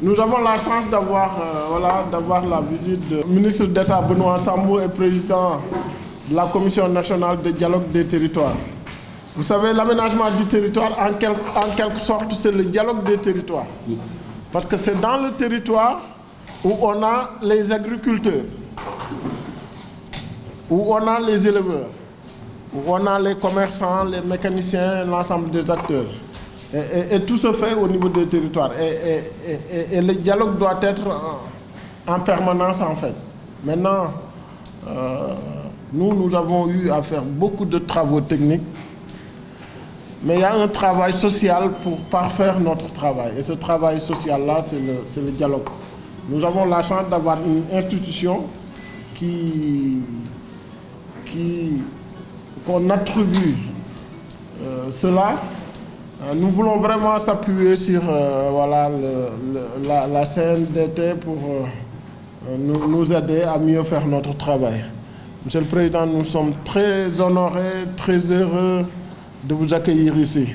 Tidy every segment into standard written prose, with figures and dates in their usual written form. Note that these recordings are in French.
Nous avons la chance d'avoir la visite du ministre d'État Benoît Sambou et président de la Commission nationale de dialogue des territoires. Vous savez, l'aménagement du territoire, en quelque sorte, c'est le dialogue des territoires. Parce que c'est dans le territoire où on a les agriculteurs, où on a les éleveurs, où on a les commerçants, les mécaniciens, l'ensemble des acteurs. Et tout se fait au niveau des territoires. Et le dialogue doit être en permanence, en fait. Maintenant, nous avons eu à faire beaucoup de travaux techniques, mais il y a un travail social pour parfaire notre travail. Et ce travail social-là, c'est le dialogue. Nous avons la chance d'avoir une institution qu'on attribue cela. Nous voulons vraiment s'appuyer sur la CNDT pour nous aider à mieux faire notre travail. Monsieur le Président, nous sommes très honorés, très heureux de vous accueillir ici.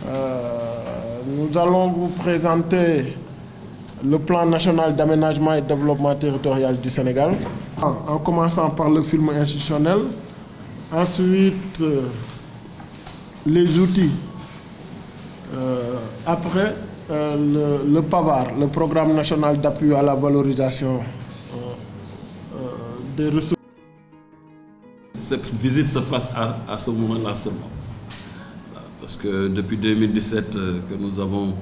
Nous allons vous présenter le plan national d'aménagement et de développement territorial du Sénégal, en commençant par le film institutionnel, ensuite les outils, après le PAVAR, le programme national d'appui à la valorisation des ressources. Cette visite se fasse à ce moment-là seulement. Parce que depuis 2017 que nous avons,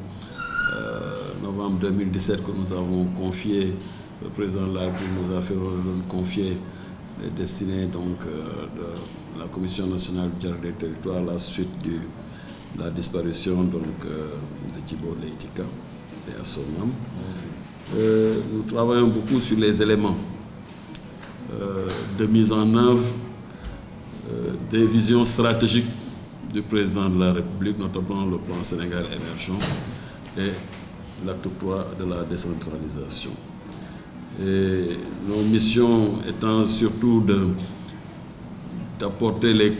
novembre 2017 que nous avons confié, le président de la République nous a fait confier les destinées donc, de la Commission nationale du dialogue des territoires à la suite de la disparition donc, de Djibo Leyti Ka et à son âme. Nous travaillons beaucoup sur les éléments de mise en œuvre des visions stratégiques du président de la République, notamment le plan Sénégal émergent et l'acte 3 de la décentralisation. Et nos missions étant surtout d'apporter les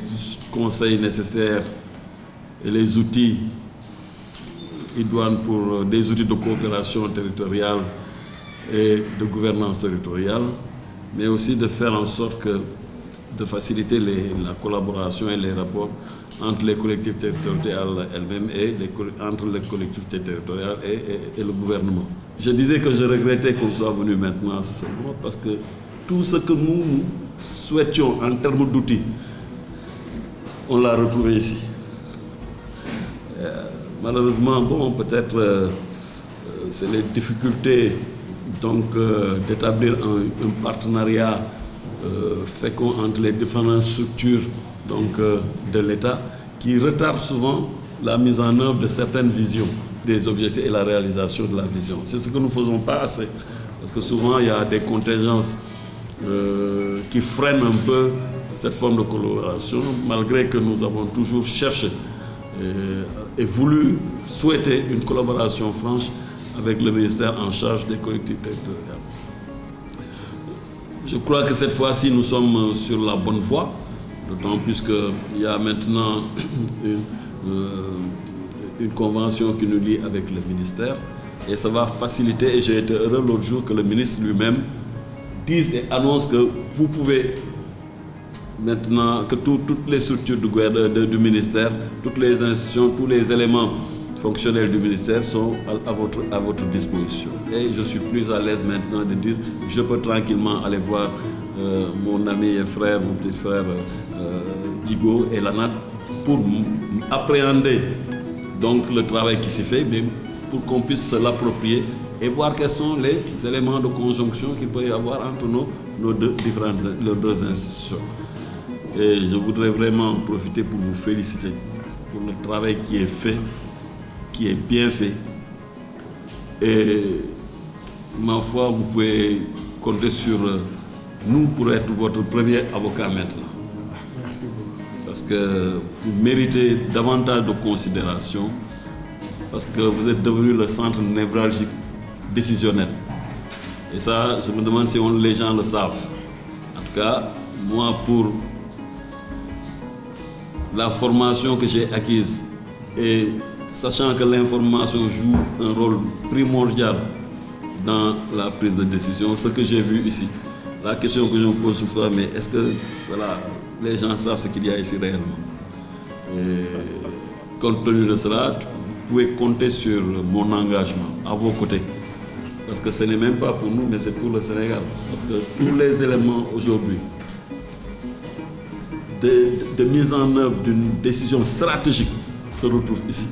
conseils nécessaires et les outils idoines pour des outils de coopération territoriale et de gouvernance territoriale, mais aussi de faire en sorte de faciliter la collaboration et les rapports entre les collectivités territoriales elles-mêmes et entre les collectivités territoriales et le gouvernement. Je disais que je regrettais qu'on soit venu maintenant seulement parce que tout ce que nous souhaitions en termes d'outils, on l'a retrouvé ici. Malheureusement, bon, peut-être c'est les difficultés donc d'établir un partenariat fécond entre les différentes structures donc, de l'État qui retardent souvent la mise en œuvre de certaines visions des objectifs et la réalisation de la vision. C'est ce que nous ne faisons pas assez, parce que souvent il y a des contingences qui freinent un peu cette forme de collaboration, malgré que nous avons toujours cherché et voulu souhaiter une collaboration franche avec le ministère en charge des collectivités territoriales. Je crois que cette fois-ci, nous sommes sur la bonne voie, d'autant plus qu'il y a maintenant une convention qui nous lie avec le ministère et ça va faciliter, et j'ai été heureux l'autre jour que le ministre lui-même dise et annonce que vous pouvez maintenant, que toutes les structures du ministère, toutes les institutions, tous les éléments fonctionnels du ministère sont à votre disposition. Et je suis plus à l'aise maintenant de dire je peux tranquillement aller voir mon ami et frère, mon petit frère Digo et Lanat pour appréhender donc le travail qui s'y fait, mais pour qu'on puisse se l'approprier et voir quels sont les éléments de conjonction qu'il peut y avoir entre nos deux institutions. Et je voudrais vraiment en profiter pour vous féliciter pour le travail qui est fait, qui est bien fait. Et ma foi, vous pouvez compter sur nous pour être votre premier avocat maintenant. Merci beaucoup. Parce que vous méritez davantage de considération, parce que vous êtes devenu le centre névralgique décisionnel. Et ça, je me demande si les gens le savent. En tout cas, moi, pour la formation que j'ai acquise et sachant que l'information joue un rôle primordial dans la prise de décision, ce que j'ai vu ici. La question que je me pose souvent, mais est-ce que voilà, les gens savent ce qu'il y a ici réellement? Et compte tenu de cela, vous pouvez compter sur mon engagement à vos côtés. Parce que ce n'est même pas pour nous, mais c'est pour le Sénégal. Parce que tous les éléments aujourd'hui de mise en œuvre d'une décision stratégique se retrouvent ici.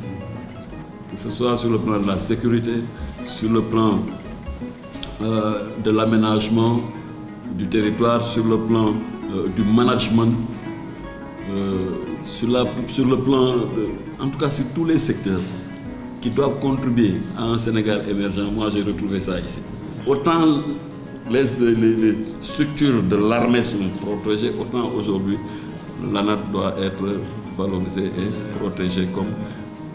Que ce soit sur le plan de la sécurité, sur le plan de l'aménagement du territoire, sur le plan du management, sur le plan, en tout cas sur tous les secteurs qui doivent contribuer à un Sénégal émergent. Moi, j'ai retrouvé ça ici. Autant les structures de l'armée sont protégées, autant aujourd'hui, l'ANAT doit être valorisée et protégée comme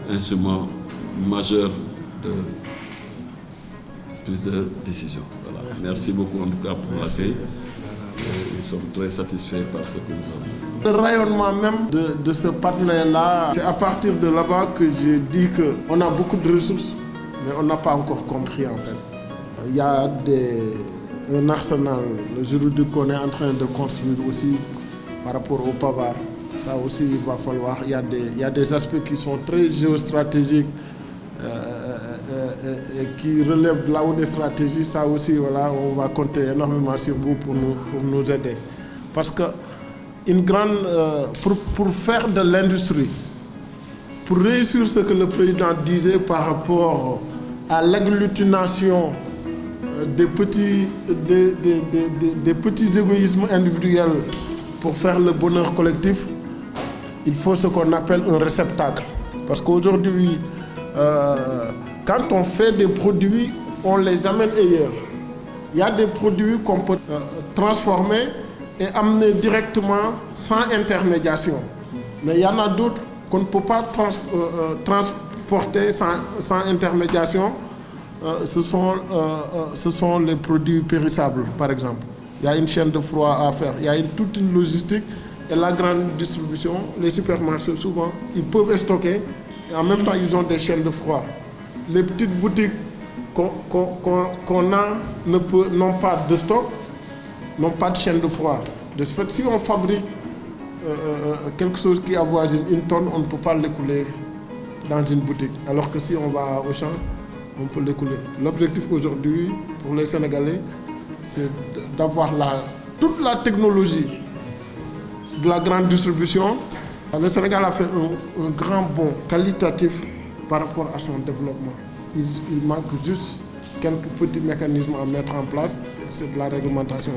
instrument majeur de prise de décision. Voilà. Merci beaucoup en tout cas pour l'accueil. Nous sommes très satisfaits par ce que nous avons. Le rayonnement même de ce partenaire-là, c'est à partir de là-bas que j'ai dit qu'on a beaucoup de ressources, mais on n'a pas encore compris en fait. Il y a un arsenal, le juridique qu'on est en train de construire aussi par rapport au PAVAR. Ça aussi, il va falloir. Il y a des aspects qui sont très géostratégiques et qui relèvent de la haute stratégie. Ça aussi, voilà, on va compter énormément sur vous pour nous aider. Parce que pour faire de l'industrie, pour réussir ce que le président disait par rapport à l'agglutination des petits égoïsmes individuels pour faire le bonheur collectif, il faut ce qu'on appelle un réceptacle. Parce qu'aujourd'hui, quand on fait des produits, on les amène ailleurs. Il y a des produits qu'on peut transformer et amener directement sans intermédiation. Mais il y en a d'autres qu'on ne peut pas transporter sans intermédiation. Ce sont les produits périssables, par exemple. Il y a une chaîne de froid à faire, il y a toute une logistique et la grande distribution. Les supermarchés, souvent, ils peuvent stocker et en même temps, ils ont des chaînes de froid. Les petites boutiques qu'on a n'ont pas de stock, n'ont pas de chaîne de froid. De ce fait, si on fabrique quelque chose qui avoisine 1 tonne, on ne peut pas l'écouler dans une boutique. Alors que si on va au champ, on peut l'écouler. L'objectif aujourd'hui pour les Sénégalais, c'est d'avoir toute la technologie de la grande distribution. Le Sénégal a fait un grand bond qualitatif par rapport à son développement. Il manque juste quelques petits mécanismes à mettre en place. C'est de la réglementation.